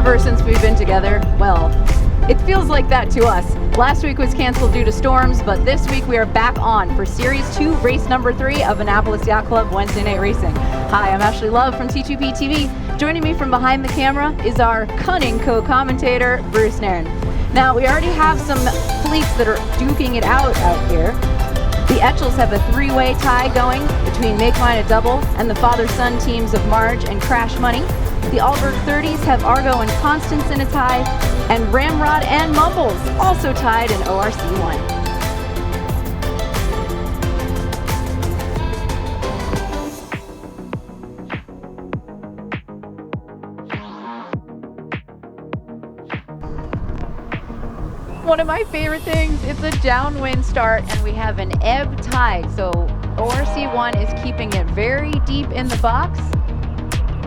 ever since we've been together. Well, it feels like that to us. Last week was canceled due to storms, but this week we are back on for Series 2, race number 3 of Annapolis Yacht Club Wednesday Night Racing. Hi, I'm Ashley Love from T2P TV. Joining me from behind the camera is our cunning co-commentator, Bruce Nairn. Now, we already have some fleets that are duking it out here. The Etchells have a 3-way tie going between Make Mine a Double and the father-son teams of Marge and Crash Money. The Allberg 30s have Argo and Constance in a tie, and Ramrod and Mumbles also tied in ORC 1. One of my favorite things, it's a downwind start and we have an ebb tide. So ORC1 is keeping it very deep in the box.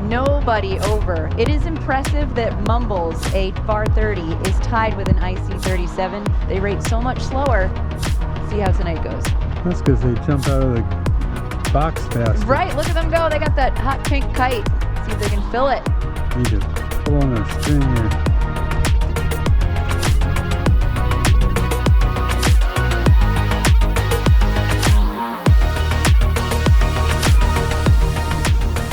Nobody over. It is impressive that Mumbles, a far 30, is tied with an IC37. They rate so much slower. See how tonight goes. That's because they jump out of the box fast. Right, look at them go. They got that hot pink kite. See if they can fill it. You just pull on a string there.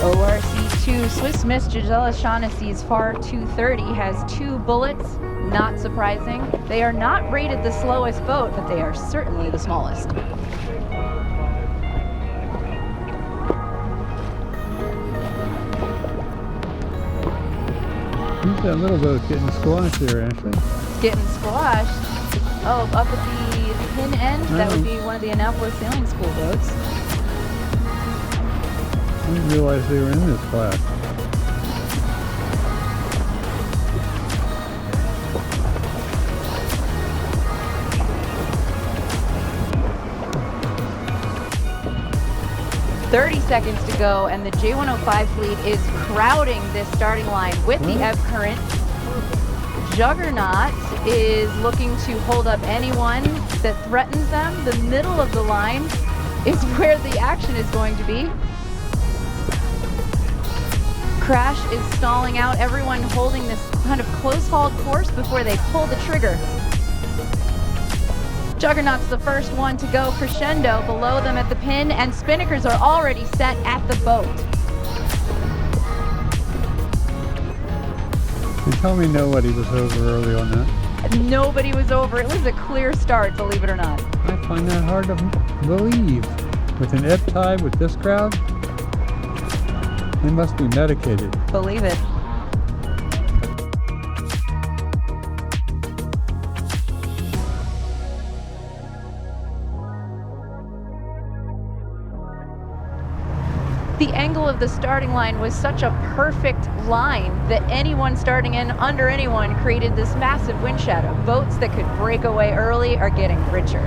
ORC2 Swiss Miss Gisela Shaughnessy's FAR 230 has 2 bullets. Not surprising. They are not rated the slowest boat, but they are certainly the smallest. Who's that little boat getting squashed there, Ashley? It's getting squashed. Oh, up at the pin end? That would be one of the Annapolis Sailing School boats. I didn't realize they were in this class. "30 seconds to go, and the J105 fleet is crowding this starting line with the ebb current. Juggernaut is looking to hold up anyone that threatens them. The middle of the line is where the action is going to be. Crash is stalling out, everyone holding this kind of close-hauled course before they pull the trigger. Juggernaut's the first one to go crescendo below them at the pin, and Spinnakers are already set at the boat. You tell me nobody was over early on that. Nobody was over. It was a clear start, believe it or not. I find that hard to believe. With an ebb tide with this crowd, they must be medicated. Believe it. The angle of the starting line was such a perfect line that anyone starting in under anyone created this massive wind shadow. Boats that could break away early are getting richer.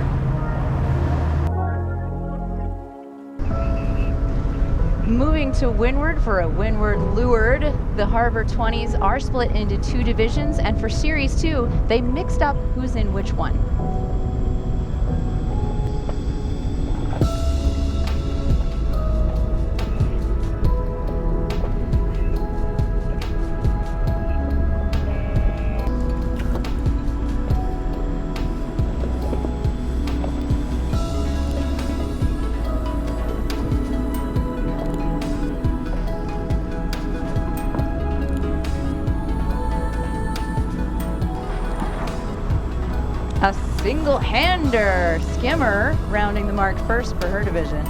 Moving to windward for a windward leeward, the Harbor 20s are split into 2 divisions, and for Series 2, they mixed up who's in which one. A single-hander, Skimmer rounding the mark first for her division.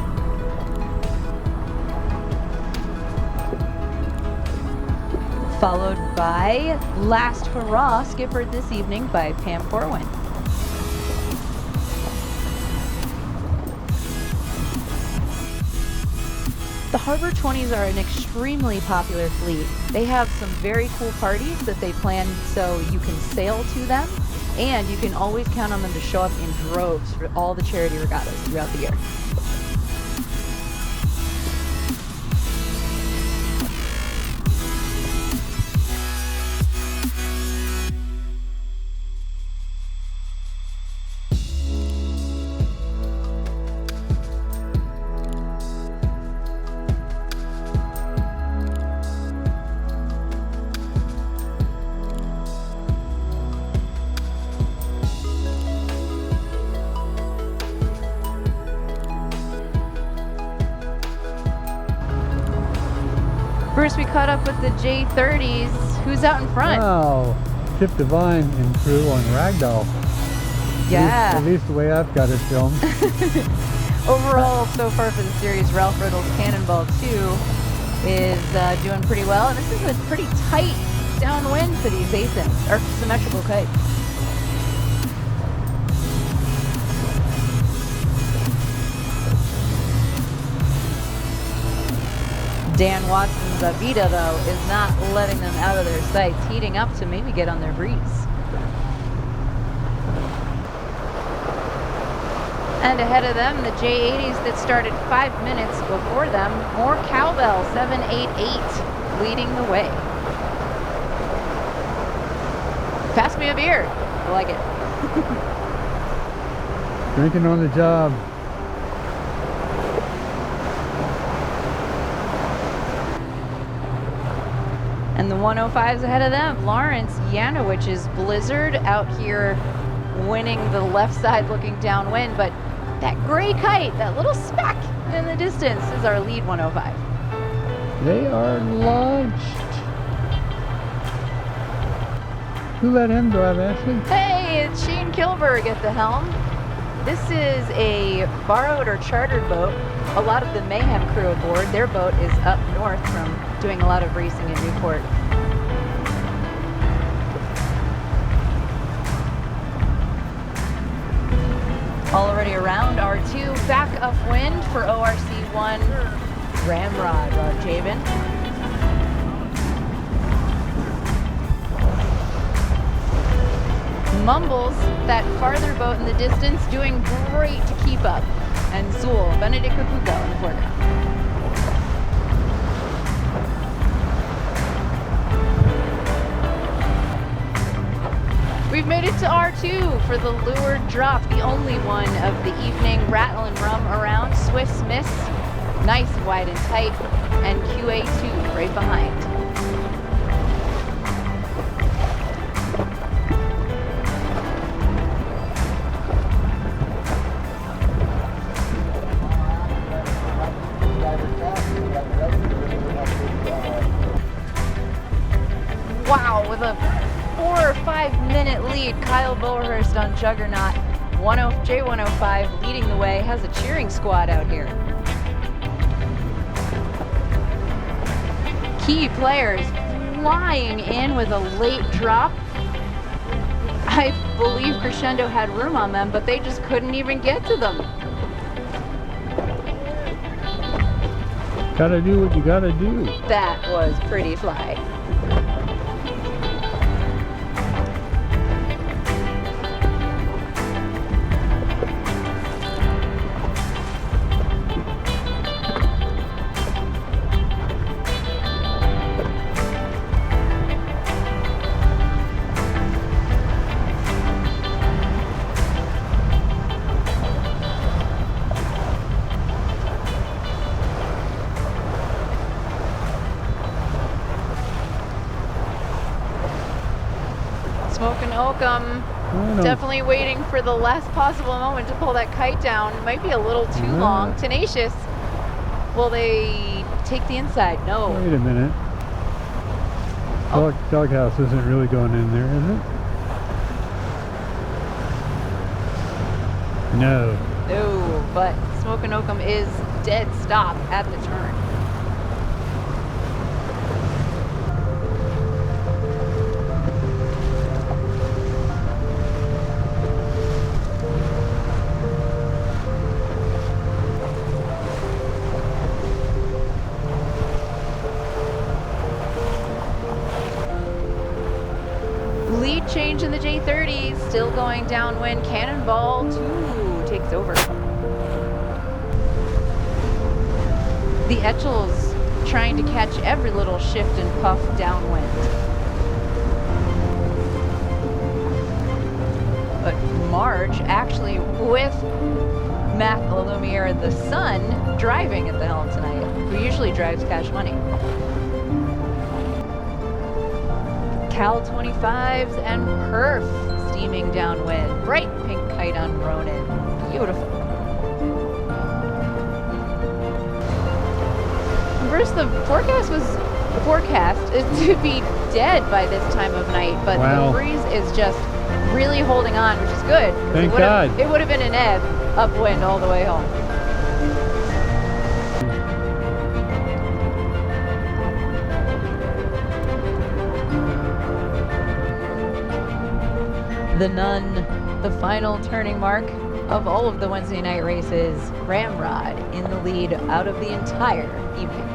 Followed by Last Hurrah, skippered this evening by Pam Corwin. The Harbor 20s are an extremely popular fleet. They have some very cool parties that they plan so you can sail to them. And you can always count on them to show up in droves for all the charity regattas throughout the year. Bruce, we caught up with the J30s. Who's out in front? Wow, Chip Devine and crew on Ragdoll. Yeah. At least the way I've got it filmed. Overall, so far for the series, Ralph Riddle's Cannonball 2 is doing pretty well. And this is a pretty tight downwind for these ASIMs, or symmetrical kites. Dan Watson's Avita, though, is not letting them out of their sights, heating up to maybe get on their breeze. And ahead of them, the J80s that started 5 minutes before them, more Cowbell 788 leading the way. Pass me a beer. I like it. Drinking on the job. And the 105's ahead of them. Lawrence Yanowich's Blizzard out here winning the left side looking downwind, but that gray kite, that little speck in the distance is our lead 105. They are launched. Who let him drive, Ashley? Hey, it's Shane Kilberg at the helm. This is a borrowed or chartered boat. A lot of the Mayhem crew aboard. Their boat is up north from doing a lot of racing in Newport. Already around R2, back upwind for ORC1 Ramrod, Rod Javen. Mumbles, that farther boat in the distance, doing great to keep up. And Zool, Benedict Capuco in the foreground. We've made it to R2 for the lured drop, the only one of the evening. Rattle and rum around, Swiss Miss, nice wide and tight, and QA2 right behind. Wow, with a 4 or 5 minute lead, Kyle Bowerhurst on Juggernaut. J105 leading the way, has a cheering squad out here. Key players flying in with a late drop. I believe Crescendo had room on them, but they just couldn't even get to them. Gotta do what you gotta do. That was pretty fly. Smoking Oakham, definitely waiting for the last possible moment to pull that kite down. Might be a little too long. Tenacious. Will they take the inside? No. Wait a minute. Doghouse isn't really going in there, is it? No. No, but Smoking Oakham is dead stop at the turn. Lead change in the J30s, still going downwind. Cannonball 2 takes over. The Etchells trying to catch every little shift and puff downwind. But Marge actually with Matt Lumiere, the son, driving at the helm tonight, who usually drives Cash Money. Cal 25s and Perf steaming downwind. Bright pink kite on Ronin. Beautiful. Bruce, the forecast was forecast is to be dead by this time of night, but Wow. the breeze is just really holding on, which is good. Thank God. It would have been an ebb upwind all the way home. The Nun, the final turning mark of all of the Wednesday night races. Ramrod in the lead out of the entire evening.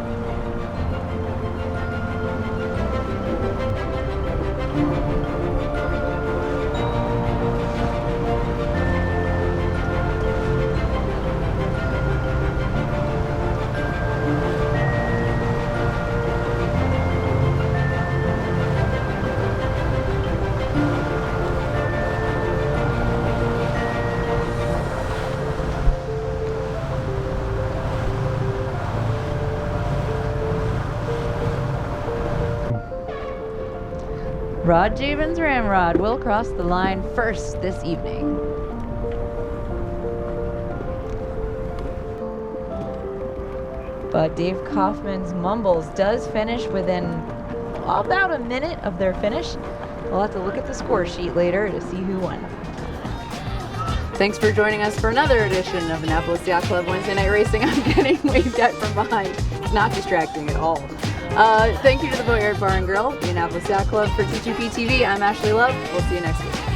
Rod Jabin's Ramrod will cross the line first this evening. But Dave Kaufman's Mumbles does finish within about a minute of their finish. We'll have to look at the score sheet later to see who won. Thanks for joining us for another edition of Annapolis Yacht Club Wednesday Night Racing. I'm getting waved at from behind. It's not distracting at all. Thank you to the Boatyard Bar and Grill, the Annapolis Yacht Club. For T2P TV, I'm Ashley Love. We'll see you next week.